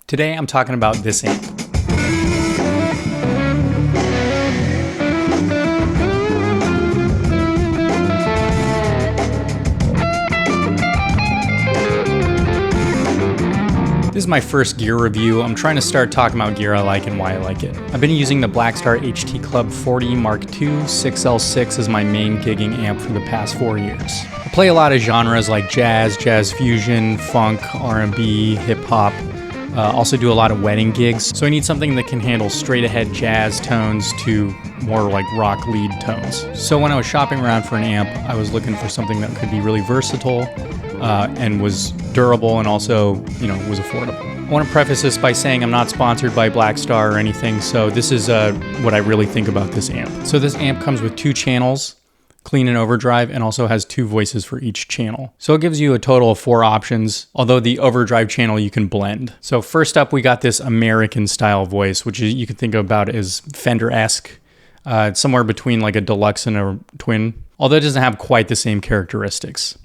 Today I'm talking about this amp. This is my first gear review. I'm trying to start talking about gear I like and why I like it. I've been using the Blackstar HT Club 40 Mark II 6L6 as my main gigging amp for the past 4 years. I play a lot of genres like jazz, jazz fusion, funk, R&B, hip hop. Also do a lot of wedding gigs, so I need something that can handle straight ahead jazz tones to more like rock lead tones. So when I was shopping around for an amp, I was looking for something that could be really versatile and was durable and also, was affordable. I want to preface this by saying I'm not sponsored by Blackstar or anything, so this is what I really think about this amp. So this amp comes with 2 channels, clean and overdrive, and also has 2 voices for each channel. So it gives you a total of 4 options, although the overdrive channel you can blend. So first up, we got this American style voice, which you can think about as Fender-esque. It's somewhere between like a deluxe and a twin, although it doesn't have quite the same characteristics.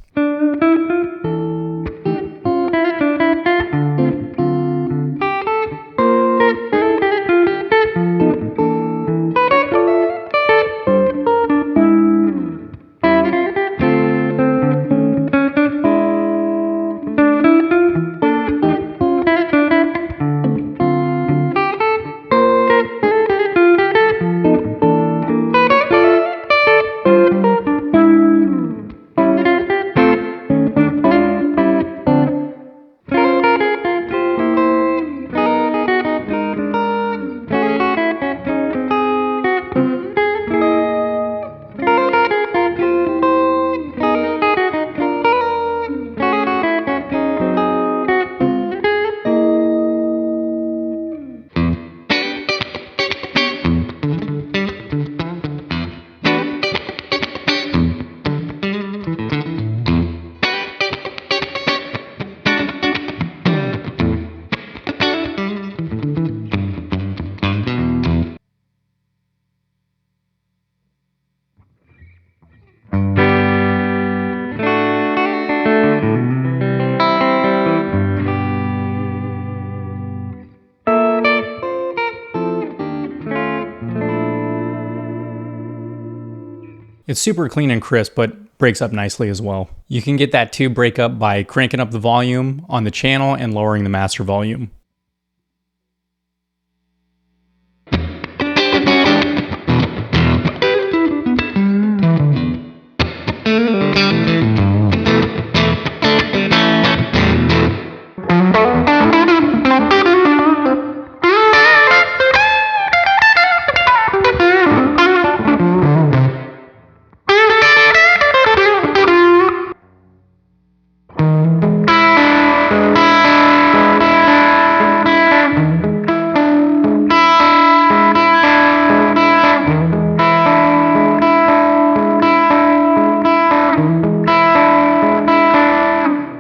It's super clean and crisp, but breaks up nicely as well. You can get that tube breakup by cranking up the volume on the channel and lowering the master volume.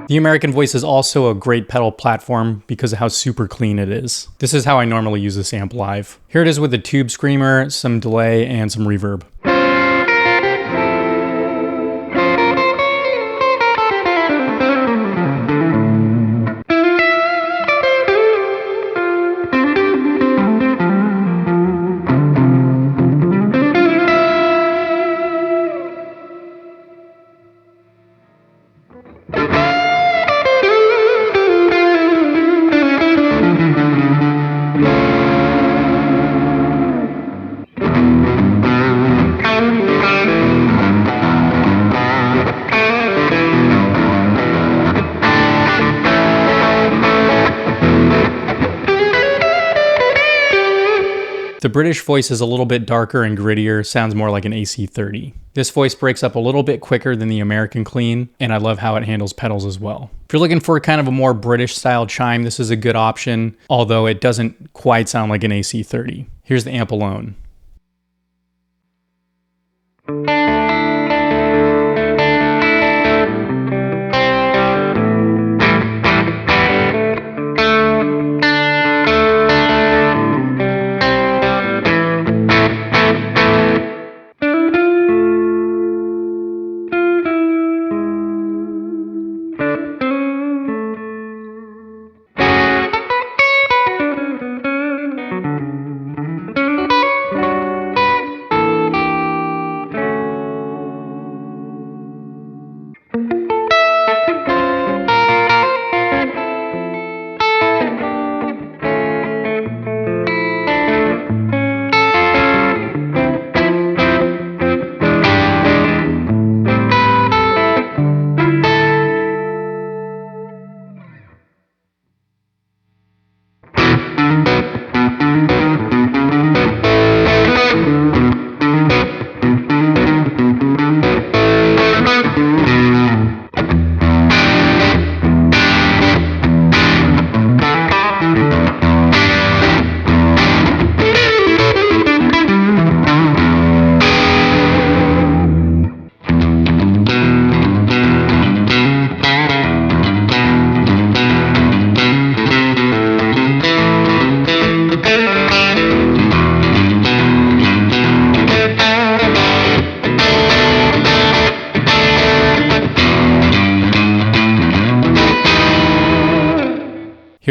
The American Voice is also a great pedal platform because of how super clean it is. This is how I normally use this amp live. Here it is with a tube screamer, some delay, and some reverb. The British voice is a little bit darker and grittier, sounds more like an AC30. This voice breaks up a little bit quicker than the American clean, and I love how it handles pedals as well. If you're looking for kind of a more British style chime, this is a good option, although it doesn't quite sound like an AC30. Here's the amp alone.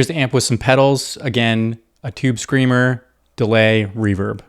Here's the amp with some pedals. Again, a tube screamer, delay, reverb.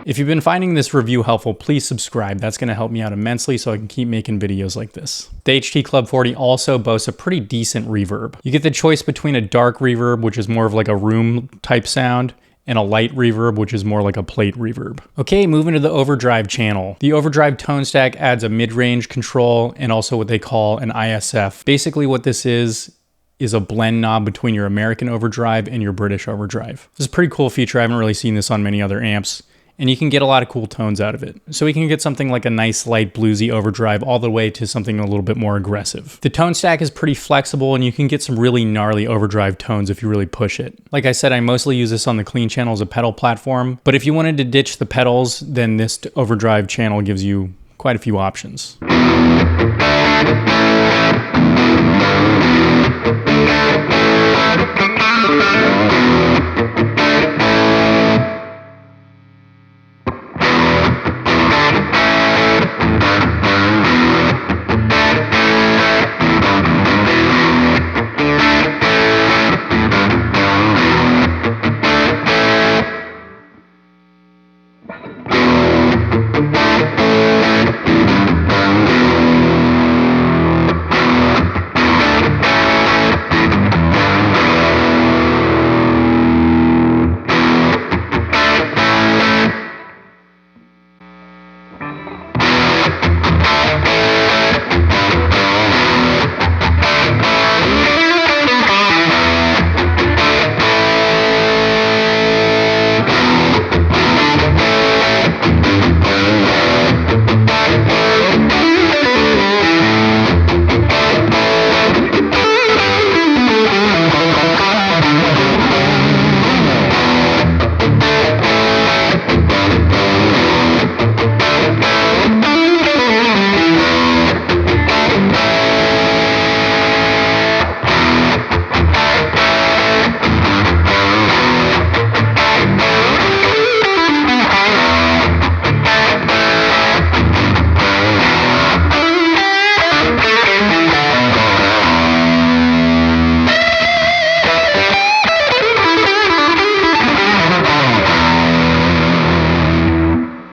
If you've been finding this review helpful, please subscribe. That's going to help me out immensely so I can keep making videos like this. The HT Club 40 also boasts a pretty decent reverb. You get the choice between a dark reverb, which is more of like a room type sound, and a light reverb, which is more like a plate reverb. Okay, moving to the Overdrive channel. The Overdrive tone stack adds a mid-range control and also what they call an ISF. Basically what this is a blend knob between your American Overdrive and your British Overdrive. This is a pretty cool feature. I haven't really seen this on many other amps. And you can get a lot of cool tones out of it. So we can get something like a nice light bluesy overdrive all the way to something a little bit more aggressive. The tone stack is pretty flexible and you can get some really gnarly overdrive tones if you really push it. Like I said, I mostly use this on the clean channel as a pedal platform, but if you wanted to ditch the pedals, then this overdrive channel gives you quite a few options.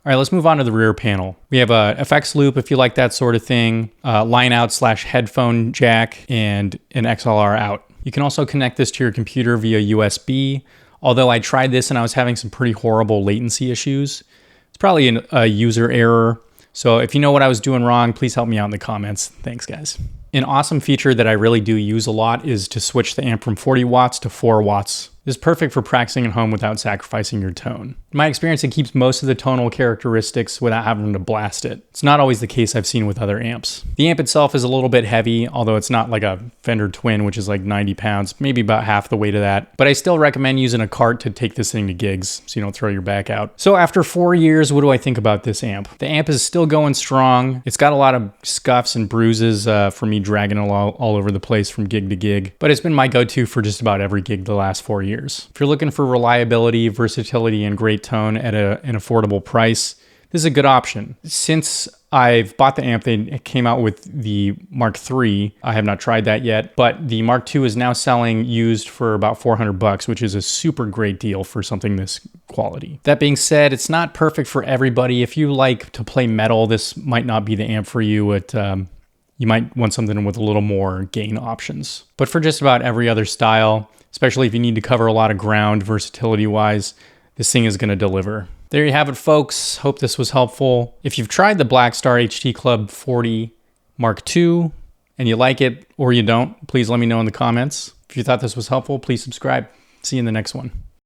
All right, let's move on to the rear panel. We have a FX loop if you like that sort of thing, line out / headphone jack, and an XLR out. You can also connect this to your computer via USB, although I tried this and I was having some pretty horrible latency issues. It's probably a user error. So if you know what I was doing wrong, please help me out in the comments. Thanks, guys. An awesome feature that I really do use a lot is to switch the amp from 40 watts to 4 watts. This is perfect for practicing at home without sacrificing your tone. In my experience, it keeps most of the tonal characteristics without having to blast it. It's not always the case I've seen with other amps. The amp itself is a little bit heavy, although it's not like a Fender Twin, which is like 90 pounds, maybe about half the weight of that. But I still recommend using a cart to take this thing to gigs so you don't throw your back out. So after 4 years, what do I think about this amp? The amp is still going strong. It's got a lot of scuffs and bruises for me dragging it all over the place from gig to gig, but it's been my go-to for just about every gig the last 4 years. If you're looking for reliability, versatility, and great tone at an affordable price, this is a good option. Since I've bought the amp, it came out with the Mark III. I have not tried that yet, but the Mark II is now selling used for about $400, which is a super great deal for something this quality. That being said, it's not perfect for everybody. If you like to play metal, this might not be the amp for you. You might want something with a little more gain options. But for just about every other style, especially if you need to cover a lot of ground versatility-wise, this thing is going to deliver. There you have it, folks. Hope this was helpful. If you've tried the Blackstar HT Club 40 Mark II and you like it or you don't, please let me know in the comments. If you thought this was helpful, please subscribe. See you in the next one.